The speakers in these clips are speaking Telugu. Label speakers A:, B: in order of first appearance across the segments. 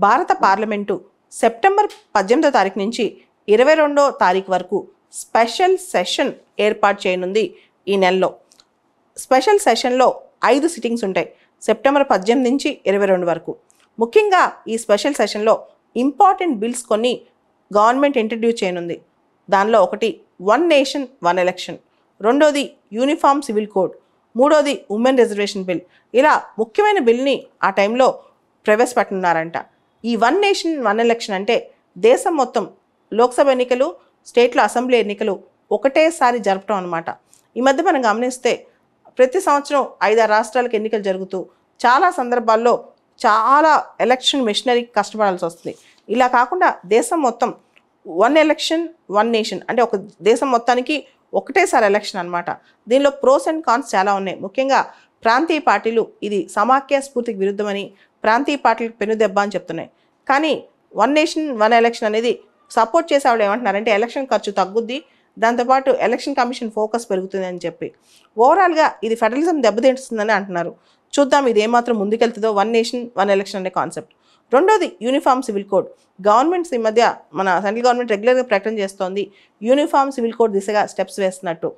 A: భారత పార్లమెంటు సెప్టెంబర్ 18వ తారీఖు నుంచి 22వ తారీఖు వరకు స్పెషల్ సెషన్ ఏర్పాటు చేయనుంది. ఈ నెలలో స్పెషల్ సెషన్లో 5 సిట్టింగ్స్ ఉంటాయి, సెప్టెంబర్ 18 నుంచి 22 వరకు. ముఖ్యంగా ఈ స్పెషల్ సెషన్లో ఇంపార్టెంట్ బిల్స్ కొన్ని గవర్నమెంట్ ఇంట్రడ్యూస్ చేయనుంది. దానిలో ఒకటి వన్ నేషన్ వన్ ఎలక్షన్, రెండోది యూనిఫామ్ సివిల్ కోడ్, మూడోది ఉమెన్ రిజర్వేషన్ బిల్. ఇలా ముఖ్యమైన బిల్ని ఆ టైంలో ప్రవేశపెట్టనున్నారంట. ఈ వన్ నేషన్ వన్ ఎలక్షన్ అంటే దేశం మొత్తం లోక్సభ ఎన్నికలు, స్టేట్లో అసెంబ్లీ ఎన్నికలు ఒకటేసారి జరపడం అనమాట. ఈ మధ్య మనం గమనిస్తే ప్రతి సంవత్సరం 5-6 రాష్ట్రాలకు ఎన్నికలు జరుగుతూ చాలా సందర్భాల్లో చాలా ఎలక్షన్ మిషనరీకి కష్టపడాల్సి వస్తుంది. ఇలా కాకుండా దేశం మొత్తం వన్ ఎలక్షన్ వన్ నేషన్ అంటే ఒక దేశం మొత్తానికి ఒకటేసారి ఎలక్షన్ అనమాట. దీనిలో ప్రోస్ అండ్ కాన్స్ చాలా ఉన్నాయి. ముఖ్యంగా ప్రాంతీయ పార్టీలు ఇది సమాఖ్య స్ఫూర్తికి విరుద్ధమని, ప్రాంతీయ పార్టీలకు పెనుదెబ్బ అని చెప్తున్నాయి. కానీ వన్ నేషన్ వన్ ఎలక్షన్ అనేది సపోర్ట్ చేసే వాళ్ళు ఏమంటున్నారంటే ఎలక్షన్ ఖర్చు తగ్గుద్ది, దాంతోపాటు ఎలక్షన్ కమిషన్ ఫోకస్ పెరుగుతుంది అని చెప్పి. ఓవరాల్గా ఇది ఫెడరలిజం దెబ్బతీస్తుందని అంటున్నారు. చూద్దాం ఇది ఏమాత్రం ముందుకెళ్తుందో వన్ నేషన్ వన్ ఎలక్షన్ అనే కాన్సెప్ట్. రెండోది యూనిఫామ్ సివిల్ కోడ్. గవర్నమెంట్స్ ఈ మధ్య మన సెంట్రల్ గవర్నమెంట్ రెగ్యులర్గా ప్రకటన చేస్తోంది యూనిఫామ్ సివిల్ కోడ్ దిశగా స్టెప్స్ వేస్తున్నట్టు.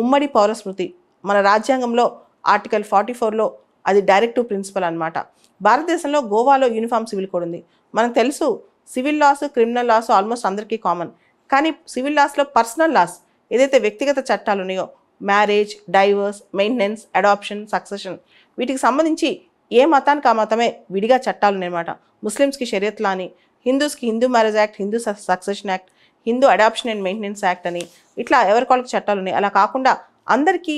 A: ఉమ్మడి పౌరస్మృతి మన రాజ్యాంగంలో ఆర్టికల్ 44లో అది డైరెక్టివ్ ప్రిన్సిపల్ అనమాట. భారతదేశంలో గోవాలో యూనిఫామ్ సివిల్ కోడ్ ఉంది. మనకు తెలుసు civil laws criminal laws almost అందరికీ కామన్. కానీ సివిల్ లాస్లో పర్సనల్ లాస్ ఏదైతే వ్యక్తిగత చట్టాలు ఉన్నాయో marriage, divorce, maintenance, adoption, succession వీటికి సంబంధించి ఏ మతానికి ఆ మతమే విడిగా చట్టాలు ఉన్నాయన్నమాట. ముస్లిమ్స్కి షరియత్లా అని, హిందూస్కి Hindu marriage act, Hindu succession act, Hindu adoption and maintenance act అని ఇట్లా ఎవరికి వాళ్ళకి చట్టాలు ఉన్నాయి. అలా కాకుండా అందరికీ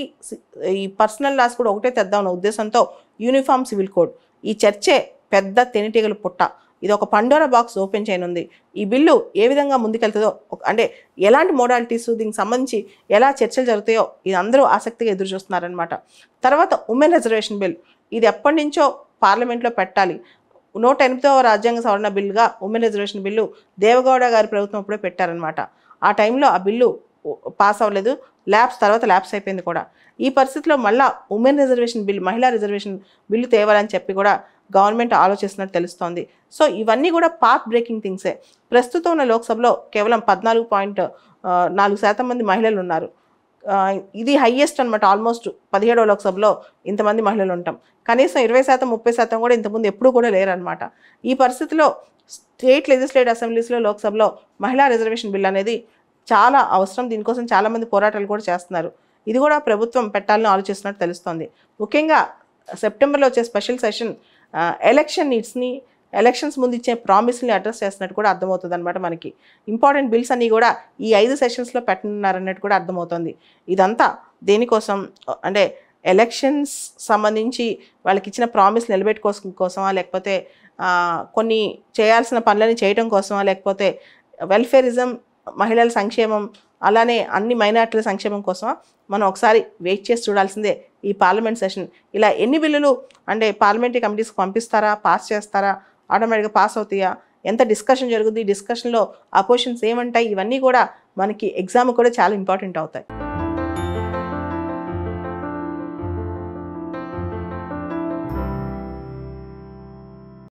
A: ఈ పర్సనల్ లాస్ కూడా ఒకటే తెద్దామన్న ఉద్దేశంతో యూనిఫామ్ సివిల్ కోడ్. ఈ చర్చే పెద్ద తేనెటీగల పుట్ట. ఇది ఒక పండోరా బాక్స్ ఓపెన్ చేయనుంది. ఈ బిల్లు ఏ విధంగా ముందుకెళ్తుందో అంటే ఎలాంటి మోడాలిటీస్ దీనికి సంబంధించి ఎలా చర్చలు జరుగుతాయో ఇది అందరూ ఆసక్తిగా ఎదురు చూస్తున్నారనమాట. తర్వాత ఉమెన్ రిజర్వేషన్ బిల్. ఇది ఎప్పటి నుంచో పార్లమెంట్లో పెట్టాలి. 108వ రాజ్యాంగ సవరణ బిల్లుగా ఉమెన్ రిజర్వేషన్ బిల్లు దేవగౌడ గారి ప్రభుత్వం అప్పుడే పెట్టారనమాట. ఆ టైంలో ఆ బిల్లు పాస్ అవ్వలేదు, తర్వాత ల్యాప్స్ అయిపోయింది కూడా. ఈ పరిస్థితిలో మళ్ళీ ఉమెన్ రిజర్వేషన్ బిల్, మహిళా రిజర్వేషన్ బిల్లు తేవాలని చెప్పి కూడా గవర్నమెంట్ ఆలోచిస్తున్నట్టు తెలుస్తోంది. సో ఇవన్నీ కూడా పాత్ బ్రేకింగ్ థింగ్సే. ప్రస్తుతం ఉన్న లోక్సభలో కేవలం 14.4% మంది మహిళలు ఉన్నారు. ఇది హయ్యెస్ట్ అనమాట. ఆల్మోస్ట్ 17వ లోక్సభలో ఇంతమంది మహిళలు ఉంటాం. కనీసం 20%, 30% కూడా ఇంతకుముందు ఎప్పుడూ కూడా లేరనమాట. ఈ పరిస్థితిలో స్టేట్ లెజిస్లేటివ్ అసెంబ్లీస్లో లోక్సభలో మహిళా రిజర్వేషన్ బిల్ అనేది చాలా అవసరం. దీనికోసం చాలామంది పోరాటాలు కూడా చేస్తున్నారు. ఇది కూడా ప్రభుత్వం పెట్టాలని ఆలోచిస్తున్నట్టు తెలుస్తోంది. ముఖ్యంగా సెప్టెంబర్లో వచ్చే స్పెషల్ సెషన్ ఎలక్షన్ నీడ్స్ని, ఎలక్షన్స్ ముందు ఇచ్చే ప్రామిస్ని అడ్రస్ చేస్తున్నట్టు కూడా అర్థమవుతుంది అనమాట. మనకి ఇంపార్టెంట్ బిల్స్ అన్నీ కూడా ఈ 5 సెషన్స్లో పెట్టనున్నారన్నట్టు కూడా అర్థమవుతుంది. ఇదంతా దేనికోసం అంటే ఎలక్షన్స్ సంబంధించి వాళ్ళకి ఇచ్చిన ప్రామిస్ నిలబెట్టుకోసమా, లేకపోతే కొన్ని చేయాల్సిన పనులని చేయడం కోసమా, లేకపోతే వెల్ఫేరిజం, మహిళల సంక్షేమం, అలానే అన్ని మైనార్టీల సంక్షేమం కోసమా మనం ఒకసారి వెయిట్ చేసి చూడాల్సిందే ఈ పార్లమెంట్ సెషన్. ఇలా ఎన్ని బిల్లులు అంటే పార్లమెంటరీ కమిటీస్కి పంపిస్తారా, పాస్ చేస్తారా, ఆటోమేటిక్గా పాస్ అవుతాయా, ఎంత డిస్కషన్ జరుగుతుంది, డిస్కషన్లో అపోజిషన్స్ ఏమంటాయి, ఇవన్నీ కూడా మనకి ఎగ్జామ్ కూడా చాలా ఇంపార్టెంట్ అవుతాయి.